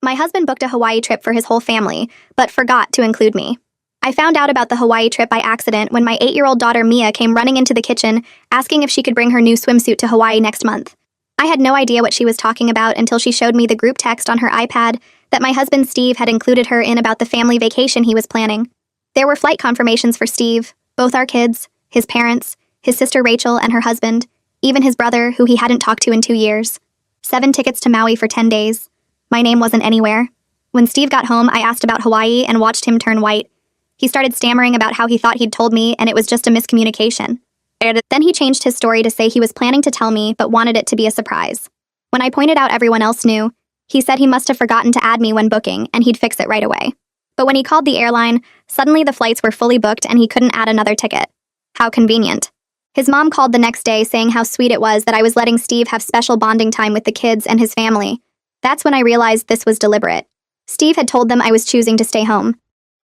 My husband booked a Hawaii trip for his whole family, but forgot to include me. I found out about the Hawaii trip by accident when my 8-year-old daughter Mia came running into the kitchen asking if she could bring her new swimsuit to Hawaii next month. I had no idea what she was talking about until she showed me the group text on her iPad that my husband Steve had included her in about the family vacation he was planning. There were flight confirmations for Steve, both our kids, his parents, his sister Rachel and her husband, even his brother, who he hadn't talked to in 2 years. 7 tickets to Maui for 10 days. My name wasn't anywhere. When Steve got home, I asked about Hawaii and watched him turn white. He started stammering about how he thought he'd told me and it was just a miscommunication. Then he changed his story to say he was planning to tell me but wanted it to be a surprise. When I pointed out everyone else knew, he said he must have forgotten to add me when booking and he'd fix it right away. But when he called the airline, suddenly the flights were fully booked and he couldn't add another ticket. How convenient. His mom called the next day saying how sweet it was that I was letting Steve have special bonding time with the kids and his family. That's when I realized this was deliberate. Steve had told them I was choosing to stay home.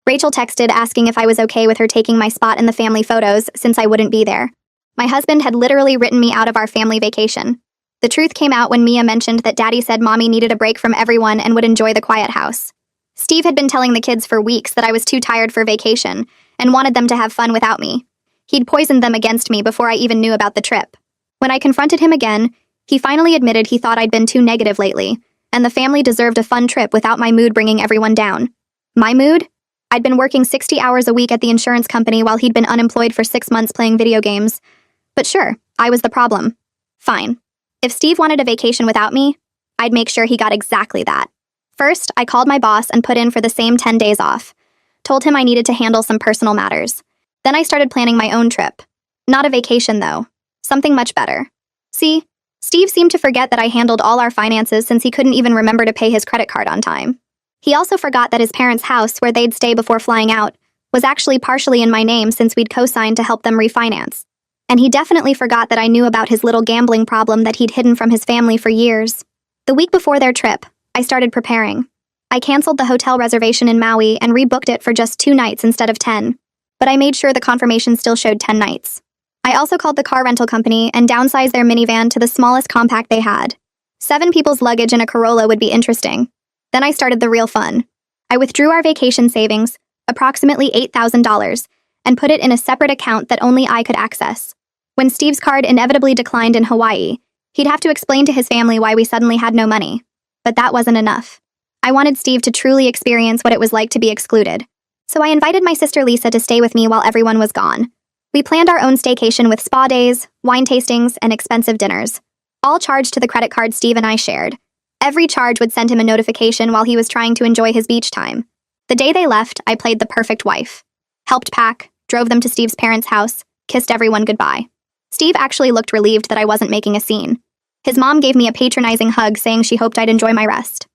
Rachel texted asking if I was okay with her taking my spot in the family photos since I wouldn't be there. My husband had literally written me out of our family vacation. The truth came out when Mia mentioned that Daddy said Mommy needed a break from everyone and would enjoy the quiet house. Steve had been telling the kids for weeks that I was too tired for vacation and wanted them to have fun without me. He'd poisoned them against me before I even knew about the trip. When I confronted him again, he finally admitted he thought I'd been too negative lately, and the family deserved a fun trip without my mood bringing everyone down. My mood? I'd been working 60 hours a week at the insurance company while he'd been unemployed for 6 months playing video games. But sure, I was the problem. Fine. If Steve wanted a vacation without me, I'd make sure he got exactly that. First, I called my boss and put in for the same 10 days off. Told him I needed to handle some personal matters. Then I started planning my own trip. Not a vacation, though. Something much better. See, Steve seemed to forget that I handled all our finances since he couldn't even remember to pay his credit card on time. He also forgot that his parents' house, where they'd stay before flying out, was actually partially in my name since we'd co-signed to help them refinance. And he definitely forgot that I knew about his little gambling problem that he'd hidden from his family for years. The week before their trip, I started preparing. I canceled the hotel reservation in Maui and rebooked it for just 2 nights instead of 10. But I made sure the confirmation still showed 10 nights. I also called the car rental company and downsized their minivan to the smallest compact they had. 7 people's luggage in a Corolla would be interesting. Then I started the real fun. I withdrew our vacation savings, approximately $8,000, and put it in a separate account that only I could access. When Steve's card inevitably declined in Hawaii, he'd have to explain to his family why we suddenly had no money. But that wasn't enough. I wanted Steve to truly experience what it was like to be excluded. So I invited my sister Lisa to stay with me while everyone was gone. We planned our own staycation with spa days, wine tastings, and expensive dinners, all charged to the credit card Steve and I shared. Every charge would send him a notification while he was trying to enjoy his beach time. The day they left, I played the perfect wife. Helped pack, drove them to Steve's parents' house, kissed everyone goodbye. Steve actually looked relieved that I wasn't making a scene. His mom gave me a patronizing hug saying she hoped I'd enjoy my rest.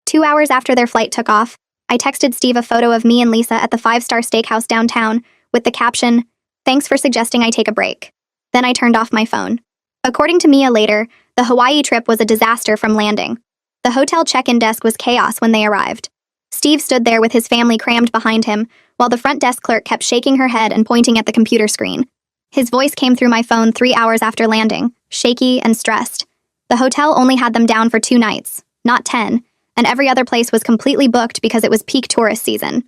2 hours after their flight took off, I texted Steve a photo of me and Lisa at the 5-star steakhouse downtown with the caption, "Thanks for suggesting I take a break." Then I turned off my phone. According to Mia later, the Hawaii trip was a disaster from landing. The hotel check-in desk was chaos when they arrived. Steve stood there with his family crammed behind him, while the front desk clerk kept shaking her head and pointing at the computer screen. His voice came through my phone 3 hours after landing, shaky and stressed. The hotel only had them down for 2 nights, not 10, and every other place was completely booked because it was peak tourist season.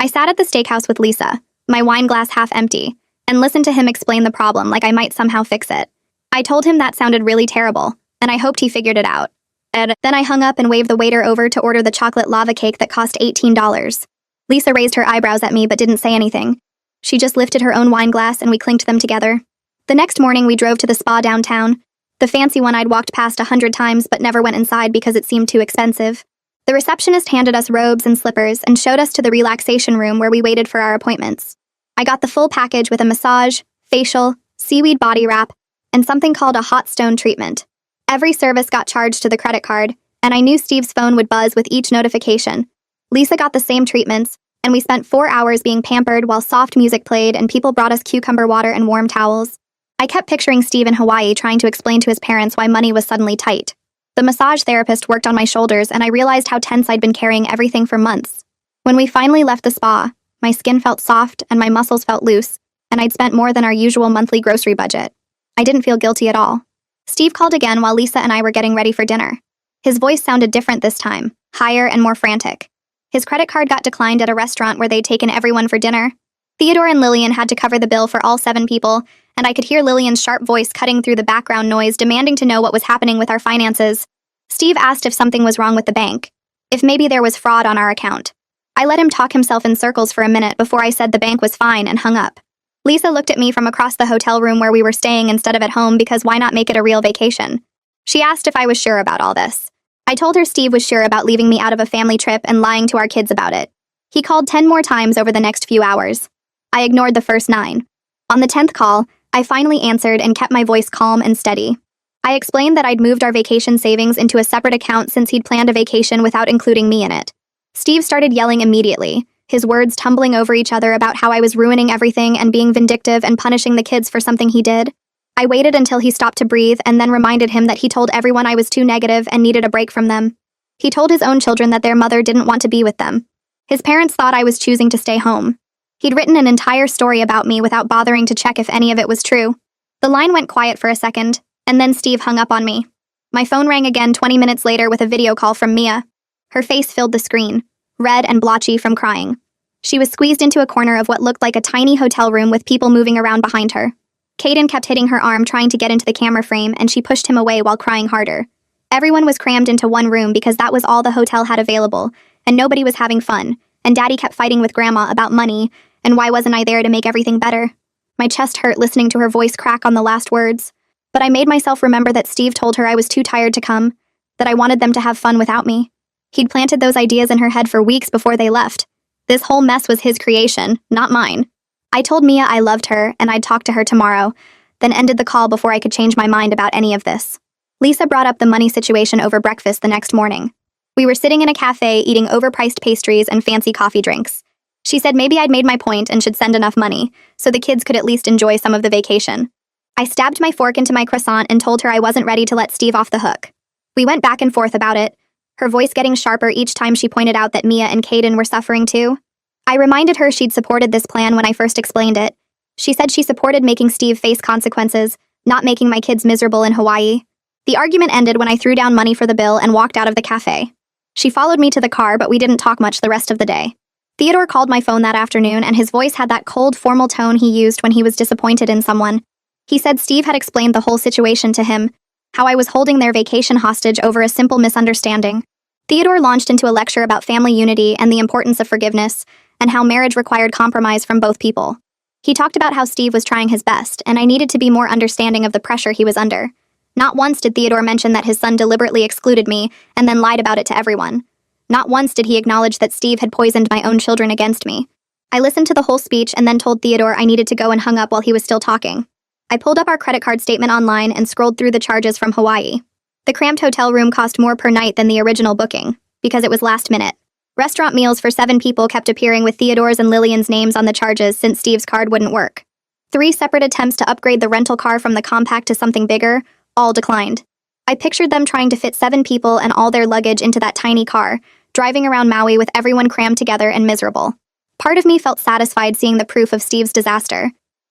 I sat at the steakhouse with Lisa, my wine glass half empty, and listened to him explain the problem like I might somehow fix it. I told him that sounded really terrible, and I hoped he figured it out. Then I hung up and waved the waiter over to order the chocolate lava cake that cost $18. Lisa raised her eyebrows at me but didn't say anything. She just lifted her own wine glass and we clinked them together. The next morning we drove to the spa downtown, the fancy one I'd walked past 100 times but never went inside because it seemed too expensive. The receptionist handed us robes and slippers and showed us to the relaxation room where we waited for our appointments. I got the full package with a massage, facial, seaweed body wrap, and something called a hot stone treatment. Every service got charged to the credit card, and I knew Steve's phone would buzz with each notification. Lisa got the same treatments, and we spent 4 hours being pampered while soft music played and people brought us cucumber water and warm towels. I kept picturing Steve in Hawaii trying to explain to his parents why money was suddenly tight. The massage therapist worked on my shoulders, and I realized how tense I'd been carrying everything for months. When we finally left the spa, my skin felt soft and my muscles felt loose, and I'd spent more than our usual monthly grocery budget. I didn't feel guilty at all. Steve called again while Lisa and I were getting ready for dinner. His voice sounded different this time, higher, and more frantic. His credit card got declined at a restaurant where they'd taken everyone for dinner. Theodore and Lillian had to cover the bill for all 7 people, and I could hear Lillian's sharp voice cutting through the background noise, demanding to know what was happening with our finances. Steve asked if something was wrong with the bank, if maybe there was fraud on our account. I let him talk himself in circles for a minute before I said the bank was fine and hung up. Lisa looked at me from across the hotel room where we were staying instead of at home, because why not make it a real vacation? She asked if I was sure about all this. I told her Steve was sure about leaving me out of a family trip and lying to our kids about it. He called 10 more times over the next few hours. I ignored the first 9. On the 10th call, I finally answered and kept my voice calm and steady. I explained that I'd moved our vacation savings into a separate account since he'd planned a vacation without including me in it. Steve started yelling immediately, his words tumbling over each other about how I was ruining everything and being vindictive and punishing the kids for something he did. I waited until he stopped to breathe and then reminded him that he told everyone I was too negative and needed a break from them. He told his own children that their mother didn't want to be with them. His parents thought I was choosing to stay home. He'd written an entire story about me without bothering to check if any of it was true. The line went quiet for a second, and then Steve hung up on me. My phone rang again 20 minutes later with a video call from Mia. Her face filled the screen, red and blotchy from crying. She was squeezed into a corner of what looked like a tiny hotel room with people moving around behind her. Caden kept hitting her arm trying to get into the camera frame, and she pushed him away while crying harder. Everyone was crammed into one room because that was all the hotel had available, and nobody was having fun, and Daddy kept fighting with Grandma about money, and why wasn't I there to make everything better? My chest hurt listening to her voice crack on the last words. But I made myself remember that Steve told her I was too tired to come, that I wanted them to have fun without me. He'd planted those ideas in her head for weeks before they left. This whole mess was his creation, not mine. I told Mia I loved her and I'd talk to her tomorrow, then ended the call before I could change my mind about any of this. Lisa brought up the money situation over breakfast the next morning. We were sitting in a cafe eating overpriced pastries and fancy coffee drinks. She said maybe I'd made my point and should send enough money, so the kids could at least enjoy some of the vacation. I stabbed my fork into my croissant and told her I wasn't ready to let Steve off the hook. We went back and forth about it, her voice getting sharper each time she pointed out that Mia and Caden were suffering too. I reminded her she'd supported this plan when I first explained it. She said she supported making Steve face consequences, not making my kids miserable in Hawaii. The argument ended when I threw down money for the bill and walked out of the cafe. She followed me to the car, but we didn't talk much the rest of the day. Theodore called my phone that afternoon, and his voice had that cold, formal tone he used when he was disappointed in someone. He said Steve had explained the whole situation to him, how I was holding their vacation hostage over a simple misunderstanding. Theodore launched into a lecture about family unity and the importance of forgiveness, and how marriage required compromise from both people. He talked about how Steve was trying his best, and I needed to be more understanding of the pressure he was under. Not once did Theodore mention that his son deliberately excluded me and then lied about it to everyone. Not once did he acknowledge that Steve had poisoned my own children against me. I listened to the whole speech and then told Theodore I needed to go, and hung up while he was still talking. I pulled up our credit card statement online and scrolled through the charges from Hawaii. The cramped hotel room cost more per night than the original booking, because it was last minute. Restaurant meals for 7 people kept appearing with Theodore's and Lillian's names on the charges since Steve's card wouldn't work. 3 separate attempts to upgrade the rental car from the compact to something bigger, all declined. I pictured them trying to fit 7 people and all their luggage into that tiny car, driving around Maui with everyone crammed together and miserable. Part of me felt satisfied seeing the proof of Steve's disaster.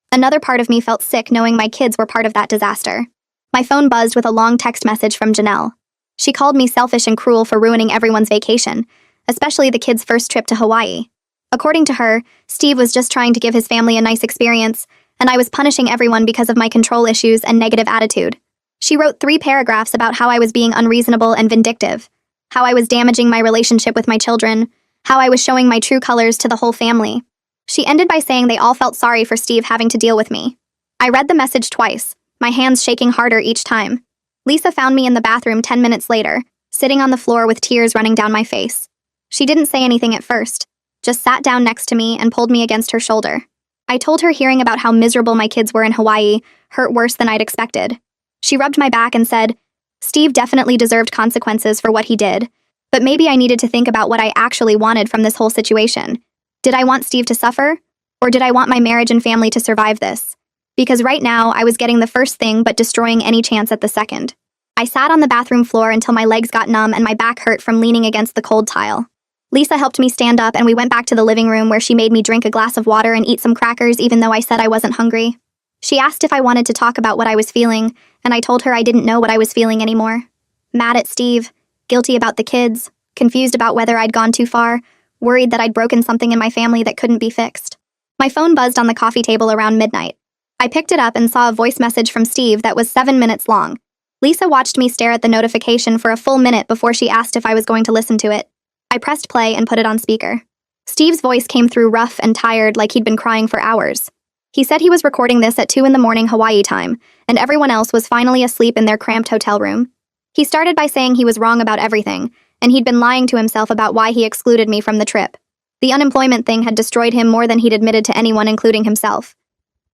Another part of me felt sick knowing my kids were part of that disaster. My phone buzzed with a long text message from Janelle. She called me selfish and cruel for ruining everyone's vacation, especially the kids' first trip to Hawaii. According to her, Steve was just trying to give his family a nice experience, and I was punishing everyone because of my control issues and negative attitude. She wrote 3 paragraphs about how I was being unreasonable and vindictive, how I was damaging my relationship with my children, how I was showing my true colors to the whole family. She ended by saying they all felt sorry for Steve having to deal with me. I read the message twice, my hands shaking harder each time. Lisa found me in the bathroom 10 minutes later, sitting on the floor with tears running down my face. She didn't say anything at first, just sat down next to me and pulled me against her shoulder. I told her hearing about how miserable my kids were in Hawaii hurt worse than I'd expected. She rubbed my back and said, Steve definitely deserved consequences for what he did, but maybe I needed to think about what I actually wanted from this whole situation. Did I want Steve to suffer? Or did I want my marriage and family to survive this? Because right now, I was getting the first thing but destroying any chance at the second. I sat on the bathroom floor until my legs got numb and my back hurt from leaning against the cold tile. Lisa helped me stand up and we went back to the living room where she made me drink a glass of water and eat some crackers even though I said I wasn't hungry. She asked if I wanted to talk about what I was feeling, and I told her I didn't know what I was feeling anymore. Mad at Steve, guilty about the kids, confused about whether I'd gone too far, worried that I'd broken something in my family that couldn't be fixed. My phone buzzed on the coffee table around midnight. I picked it up and saw a voice message from Steve that was 7 minutes long. Lisa watched me stare at the notification for a full minute before she asked if I was going to listen to it. I pressed play and put it on speaker. Steve's voice came through rough and tired, like he'd been crying for hours. He said he was recording this at 2 a.m. Hawaii time, and everyone else was finally asleep in their cramped hotel room. He started by saying he was wrong about everything, and he'd been lying to himself about why he excluded me from the trip. The unemployment thing had destroyed him more than he'd admitted to anyone, including himself.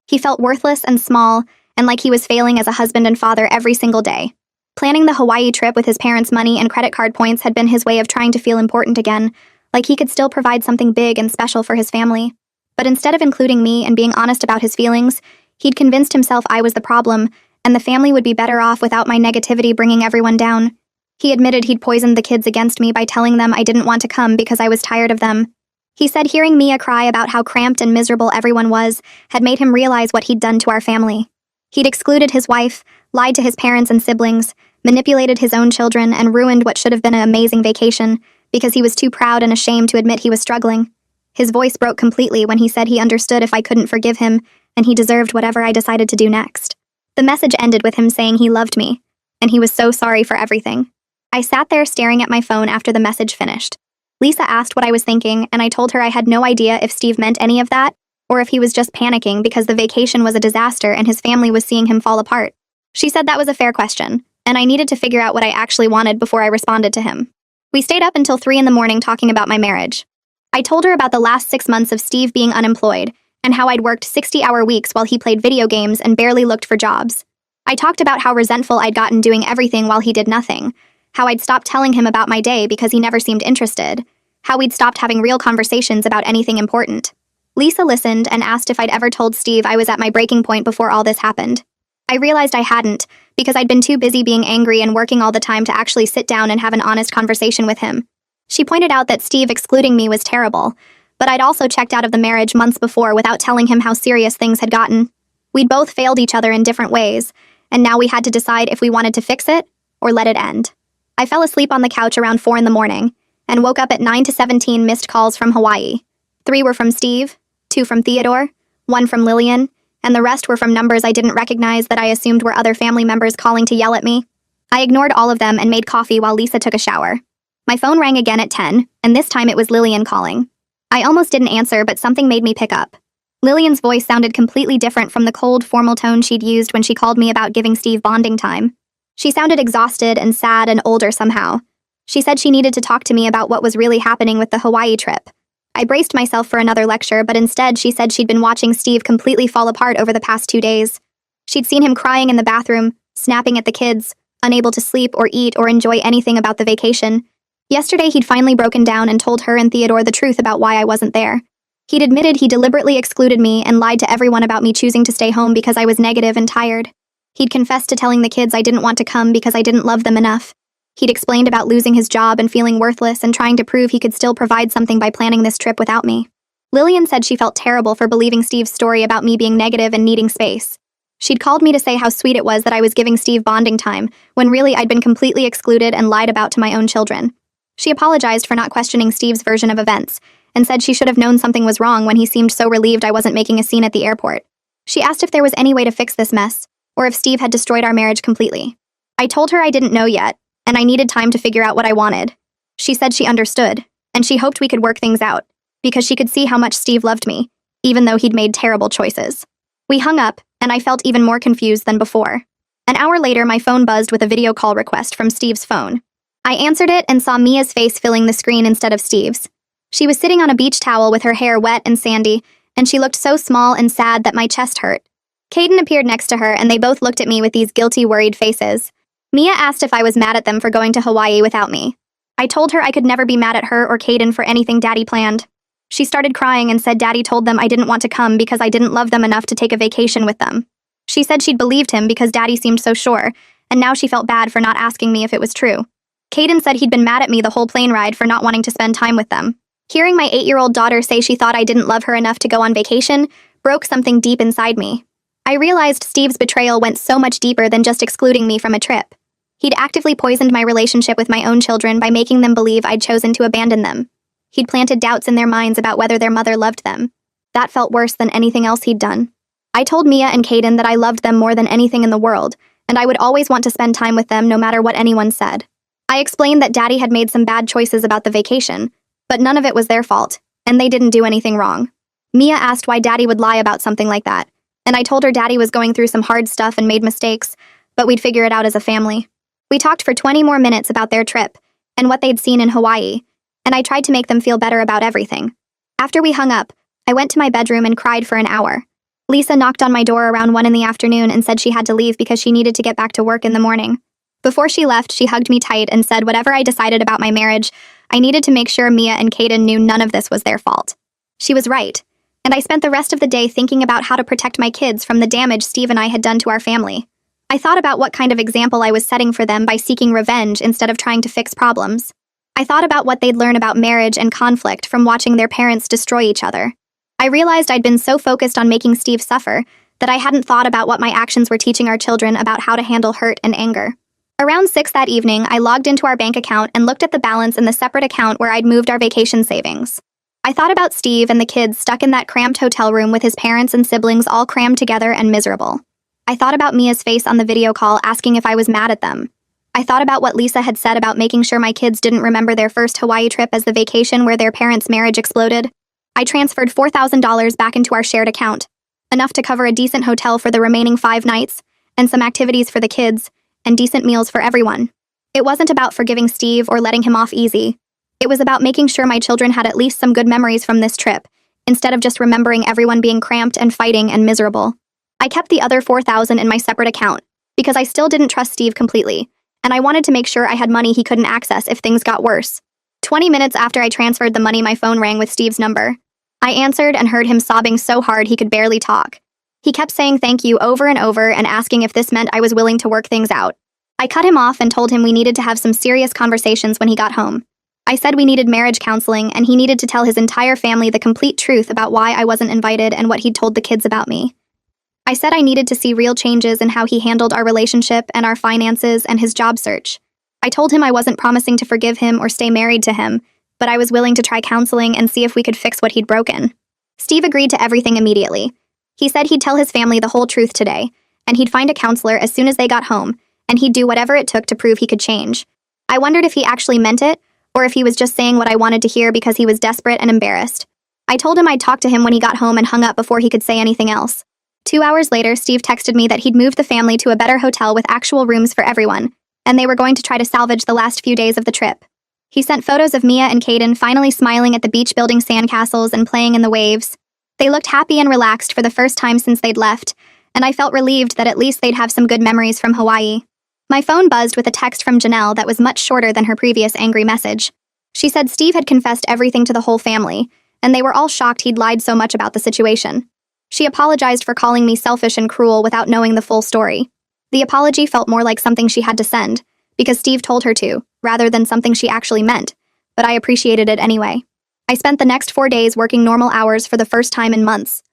He felt worthless and small, and like he was failing as a husband and father every single day. Planning the Hawaii trip with his parents' money and credit card points had been his way of trying to feel important again, like he could still provide something big and special for his family. But instead of including me and being honest about his feelings, he'd convinced himself I was the problem, and the family would be better off without my negativity bringing everyone down. He admitted he'd poisoned the kids against me by telling them I didn't want to come because I was tired of them. He said hearing Mia cry about how cramped and miserable everyone was had made him realize what he'd done to our family. He'd excluded his wife, lied to his parents and siblings, manipulated his own children, and ruined what should have been an amazing vacation because he was too proud and ashamed to admit he was struggling. His voice broke completely when he said he understood if I couldn't forgive him, and he deserved whatever I decided to do next. The message ended with him saying he loved me, and he was so sorry for everything. I sat there staring at my phone after the message finished. Lisa asked what I was thinking, and I told her I had no idea if Steve meant any of that, or if he was just panicking because the vacation was a disaster and his family was seeing him fall apart. She said that was a fair question, and I needed to figure out what I actually wanted before I responded to him. We stayed up until 3 a.m. talking about my marriage. I told her about the last 6 months of Steve being unemployed, and how I'd worked 60-hour weeks while he played video games and barely looked for jobs. I talked about how resentful I'd gotten doing everything while he did nothing, how I'd stopped telling him about my day because he never seemed interested, how we'd stopped having real conversations about anything important. Lisa listened and asked if I'd ever told Steve I was at my breaking point before all this happened. I realized I hadn't, because I'd been too busy being angry and working all the time to actually sit down and have an honest conversation with him. She pointed out that Steve excluding me was terrible, but I'd also checked out of the marriage months before without telling him how serious things had gotten. We'd both failed each other in different ways, and now we had to decide if we wanted to fix it or let it end. I fell asleep on the couch around 4 a.m. and woke up at 9 to 17 missed calls from Hawaii. 3 were from Steve, 2 from Theodore, 1 from Lillian, and the rest were from numbers I didn't recognize that I assumed were other family members calling to yell at me. I ignored all of them and made coffee while Lisa took a shower. My phone rang again at 10, and this time it was Lillian calling. I almost didn't answer, but something made me pick up. Lillian's voice sounded completely different from the cold, formal tone she'd used when she called me about giving Steve bonding time. She sounded exhausted and sad and older somehow. She said she needed to talk to me about what was really happening with the Hawaii trip. I braced myself for another lecture, but instead she said she'd been watching Steve completely fall apart over the past 2 days. She'd seen him crying in the bathroom, snapping at the kids, unable to sleep or eat or enjoy anything about the vacation. Yesterday he'd finally broken down and told her and Theodore the truth about why I wasn't there. He'd admitted he deliberately excluded me and lied to everyone about me choosing to stay home because I was negative and tired. He'd confessed to telling the kids I didn't want to come because I didn't love them enough. He'd explained about losing his job and feeling worthless and trying to prove he could still provide something by planning this trip without me. Lillian said she felt terrible for believing Steve's story about me being negative and needing space. She'd called me to say how sweet it was that I was giving Steve bonding time, when really I'd been completely excluded and lied about to my own children. She apologized for not questioning Steve's version of events, and said she should have known something was wrong when he seemed so relieved I wasn't making a scene at the airport. She asked if there was any way to fix this mess, or if Steve had destroyed our marriage completely. I told her I didn't know yet, and I needed time to figure out what I wanted. She said she understood, and she hoped we could work things out, because she could see how much Steve loved me, even though he'd made terrible choices. We hung up, and I felt even more confused than before. An hour later, my phone buzzed with a video call request from Steve's phone. I answered it and saw Mia's face filling the screen instead of Steve's. She was sitting on a beach towel with her hair wet and sandy, and she looked so small and sad that my chest hurt. Caden appeared next to her, and they both looked at me with these guilty, worried faces. Mia asked if I was mad at them for going to Hawaii without me. I told her I could never be mad at her or Caden for anything Daddy planned. She started crying and said Daddy told them I didn't want to come because I didn't love them enough to take a vacation with them. She said she'd believed him because Daddy seemed so sure, and now she felt bad for not asking me if it was true. Caden said he'd been mad at me the whole plane ride for not wanting to spend time with them. Hearing my 8-year-old daughter say she thought I didn't love her enough to go on vacation broke something deep inside me. I realized Steve's betrayal went so much deeper than just excluding me from a trip. He'd actively poisoned my relationship with my own children by making them believe I'd chosen to abandon them. He'd planted doubts in their minds about whether their mother loved them. That felt worse than anything else he'd done. I told Mia and Caden that I loved them more than anything in the world, and I would always want to spend time with them no matter what anyone said. I explained that Daddy had made some bad choices about the vacation, but none of it was their fault, and they didn't do anything wrong. Mia asked why Daddy would lie about something like that, and I told her Daddy was going through some hard stuff and made mistakes, but we'd figure it out as a family. We talked for 20 more minutes about their trip and what they'd seen in Hawaii, and I tried to make them feel better about everything. After we hung up, I went to my bedroom and cried for an hour. Lisa knocked on my door around 1 in the afternoon and said she had to leave because she needed to get back to work in the morning. Before she left, she hugged me tight and said whatever I decided about my marriage, I needed to make sure Mia and Caden knew none of this was their fault. She was right, and I spent the rest of the day thinking about how to protect my kids from the damage Steve and I had done to our family. I thought about what kind of example I was setting for them by seeking revenge instead of trying to fix problems. I thought about what they'd learn about marriage and conflict from watching their parents destroy each other. I realized I'd been so focused on making Steve suffer that I hadn't thought about what my actions were teaching our children about how to handle hurt and anger. Around 6 that evening, I logged into our bank account and looked at the balance in the separate account where I'd moved our vacation savings. I thought about Steve and the kids stuck in that cramped hotel room with his parents and siblings all crammed together and miserable. I thought about Mia's face on the video call asking if I was mad at them. I thought about what Lisa had said about making sure my kids didn't remember their first Hawaii trip as the vacation where their parents' marriage exploded. I transferred $4,000 back into our shared account, enough to cover a decent hotel for the remaining 5 nights, and some activities for the kids, and decent meals for everyone. It wasn't about forgiving Steve or letting him off easy. It was about making sure my children had at least some good memories from this trip, instead of just remembering everyone being cramped and fighting and miserable. I kept the other $4,000 in my separate account, because I still didn't trust Steve completely, and I wanted to make sure I had money he couldn't access if things got worse. 20 minutes after I transferred the money, my phone rang with Steve's number. I answered and heard him sobbing so hard he could barely talk. He kept saying thank you over and over and asking if this meant I was willing to work things out. I cut him off and told him we needed to have some serious conversations when he got home. I said we needed marriage counseling and he needed to tell his entire family the complete truth about why I wasn't invited and what he'd told the kids about me. I said I needed to see real changes in how he handled our relationship and our finances and his job search. I told him I wasn't promising to forgive him or stay married to him, but I was willing to try counseling and see if we could fix what he'd broken. Steve agreed to everything immediately. He said he'd tell his family the whole truth today, and he'd find a counselor as soon as they got home, and he'd do whatever it took to prove he could change. I wondered if he actually meant it, or if he was just saying what I wanted to hear because he was desperate and embarrassed. I told him I'd talk to him when he got home and hung up before he could say anything else. 2 hours later, Steve texted me that he'd moved the family to a better hotel with actual rooms for everyone, and they were going to try to salvage the last few days of the trip. He sent photos of Mia and Caden finally smiling at the beach building sandcastles and playing in the waves. They looked happy and relaxed for the first time since they'd left, and I felt relieved that at least they'd have some good memories from Hawaii. My phone buzzed with a text from Janelle that was much shorter than her previous angry message. She said Steve had confessed everything to the whole family, and they were all shocked he'd lied so much about the situation. She apologized for calling me selfish and cruel without knowing the full story. The apology felt more like something she had to send, because Steve told her to, rather than something she actually meant, but I appreciated it anyway. I spent the next 4 days working normal hours for the first time in months.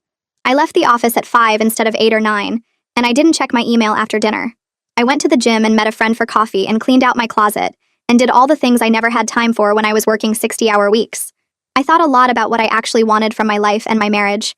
I left the office at 5 instead of 8 or 9, and I didn't check my email after dinner. I went to the gym and met a friend for coffee and cleaned out my closet, and did all the things I never had time for when I was working 60-hour weeks. I thought a lot about what I actually wanted from my life and my marriage.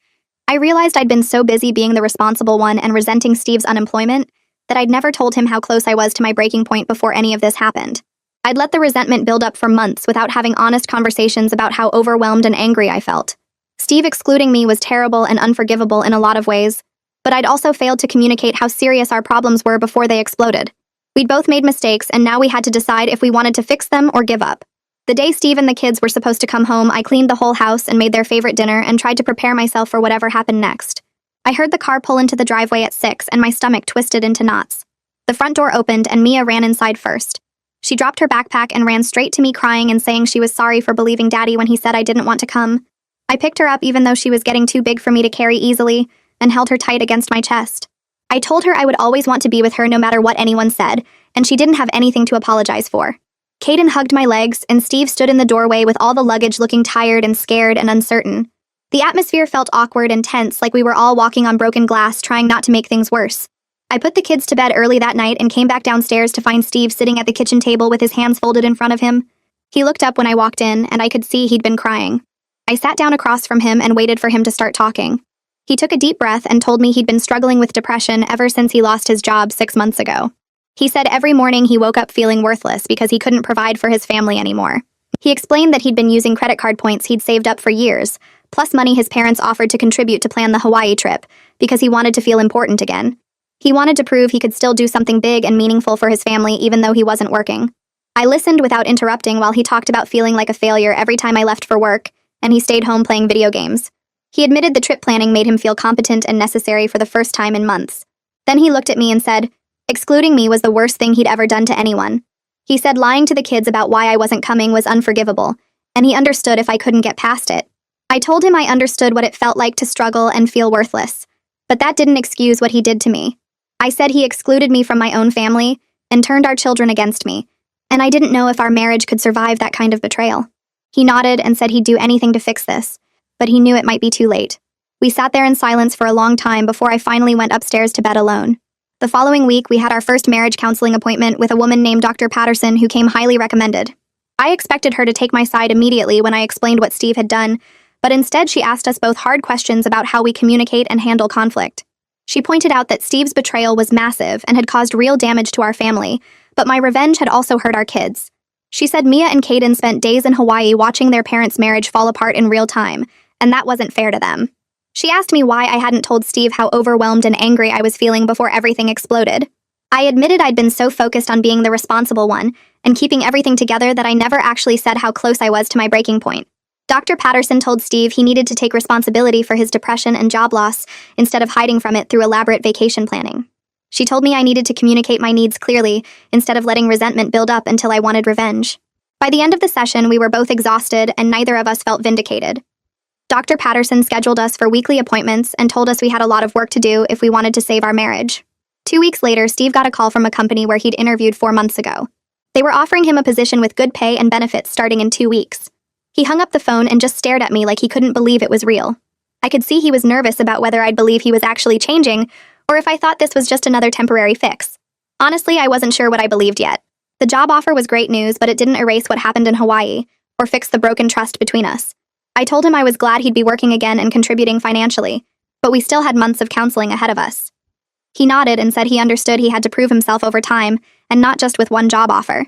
I realized I'd been so busy being the responsible one and resenting Steve's unemployment that I'd never told him how close I was to my breaking point before any of this happened. I'd let the resentment build up for months without having honest conversations about how overwhelmed and angry I felt. Steve excluding me was terrible and unforgivable in a lot of ways, but I'd also failed to communicate how serious our problems were before they exploded. We'd both made mistakes, and now we had to decide if we wanted to fix them or give up. The day Steve and the kids were supposed to come home, I cleaned the whole house and made their favorite dinner and tried to prepare myself for whatever happened next. I heard the car pull into the driveway at 6 and my stomach twisted into knots. The front door opened and Mia ran inside first. She dropped her backpack and ran straight to me crying and saying she was sorry for believing Daddy when he said I didn't want to come. I picked her up even though she was getting too big for me to carry easily and held her tight against my chest. I told her I would always want to be with her no matter what anyone said, and she didn't have anything to apologize for. Caden hugged my legs, and Steve stood in the doorway with all the luggage looking tired and scared and uncertain. The atmosphere felt awkward and tense, like we were all walking on broken glass trying not to make things worse. I put the kids to bed early that night and came back downstairs to find Steve sitting at the kitchen table with his hands folded in front of him. He looked up when I walked in, and I could see he'd been crying. I sat down across from him and waited for him to start talking. He took a deep breath and told me he'd been struggling with depression ever since he lost his job 6 months ago. He said every morning he woke up feeling worthless because he couldn't provide for his family anymore. He explained that he'd been using credit card points he'd saved up for years, plus money his parents offered to contribute to plan the Hawaii trip, because he wanted to feel important again. He wanted to prove he could still do something big and meaningful for his family even though he wasn't working. I listened without interrupting while he talked about feeling like a failure every time I left for work, and he stayed home playing video games. He admitted the trip planning made him feel competent and necessary for the first time in months. Then he looked at me and said, excluding me was the worst thing he'd ever done to anyone. He said lying to the kids about why I wasn't coming was unforgivable, and he understood if I couldn't get past it. I told him I understood what it felt like to struggle and feel worthless, but that didn't excuse what he did to me. I said he excluded me from my own family and turned our children against me, and I didn't know if our marriage could survive that kind of betrayal. He nodded and said he'd do anything to fix this, but he knew it might be too late. We sat there in silence for a long time before I finally went upstairs to bed alone. The following week, we had our first marriage counseling appointment with a woman named Dr. Patterson who came highly recommended. I expected her to take my side immediately when I explained what Steve had done, but instead she asked us both hard questions about how we communicate and handle conflict. She pointed out that Steve's betrayal was massive and had caused real damage to our family, but my revenge had also hurt our kids. She said Mia and Caden spent days in Hawaii watching their parents' marriage fall apart in real time, and that wasn't fair to them. She asked me why I hadn't told Steve how overwhelmed and angry I was feeling before everything exploded. I admitted I'd been so focused on being the responsible one and keeping everything together that I never actually said how close I was to my breaking point. Dr. Patterson told Steve he needed to take responsibility for his depression and job loss instead of hiding from it through elaborate vacation planning. She told me I needed to communicate my needs clearly instead of letting resentment build up until I wanted revenge. By the end of the session, we were both exhausted and neither of us felt vindicated. Dr. Patterson scheduled us for weekly appointments and told us we had a lot of work to do if we wanted to save our marriage. 2 weeks later, Steve got a call from a company where he'd interviewed 4 months ago. They were offering him a position with good pay and benefits starting in 2 weeks. He hung up the phone and just stared at me like he couldn't believe it was real. I could see he was nervous about whether I'd believe he was actually changing or if I thought this was just another temporary fix. Honestly, I wasn't sure what I believed yet. The job offer was great news, but it didn't erase what happened in Hawaii or fix the broken trust between us. I told him I was glad he'd be working again and contributing financially, but we still had months of counseling ahead of us. He nodded and said he understood he had to prove himself over time, and not just with one job offer.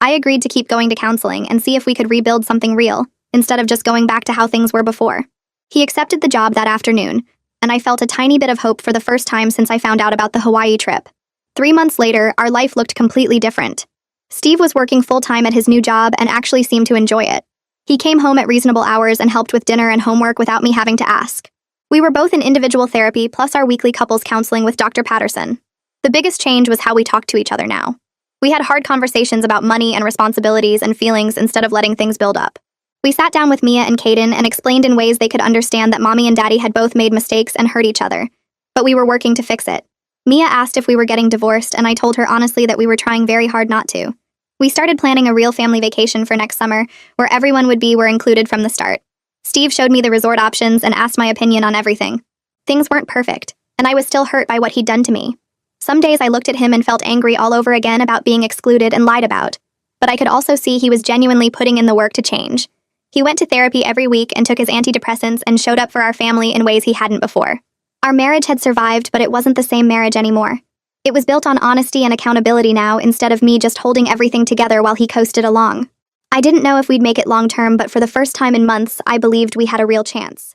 I agreed to keep going to counseling and see if we could rebuild something real, instead of just going back to how things were before. He accepted the job that afternoon, and I felt a tiny bit of hope for the first time since I found out about the Hawaii trip. 3 months later, our life looked completely different. Steve was working full-time at his new job and actually seemed to enjoy it. He came home at reasonable hours and helped with dinner and homework without me having to ask. We were both in individual therapy plus our weekly couples counseling with Dr. Patterson. The biggest change was how we talked to each other now. We had hard conversations about money and responsibilities and feelings instead of letting things build up. We sat down with Mia and Caden and explained in ways they could understand that Mommy and Daddy had both made mistakes and hurt each other, but we were working to fix it. Mia asked if we were getting divorced, and I told her honestly that we were trying very hard not to. We started planning a real family vacation for next summer, where everyone were included from the start. Steve showed me the resort options and asked my opinion on everything. Things weren't perfect, and I was still hurt by what he'd done to me. Some days I looked at him and felt angry all over again about being excluded and lied about, but I could also see he was genuinely putting in the work to change. He went to therapy every week and took his antidepressants and showed up for our family in ways he hadn't before. Our marriage had survived, but it wasn't the same marriage anymore. It was built on honesty and accountability now instead of me just holding everything together while he coasted along. I didn't know if we'd make it long term, but for the first time in months, I believed we had a real chance.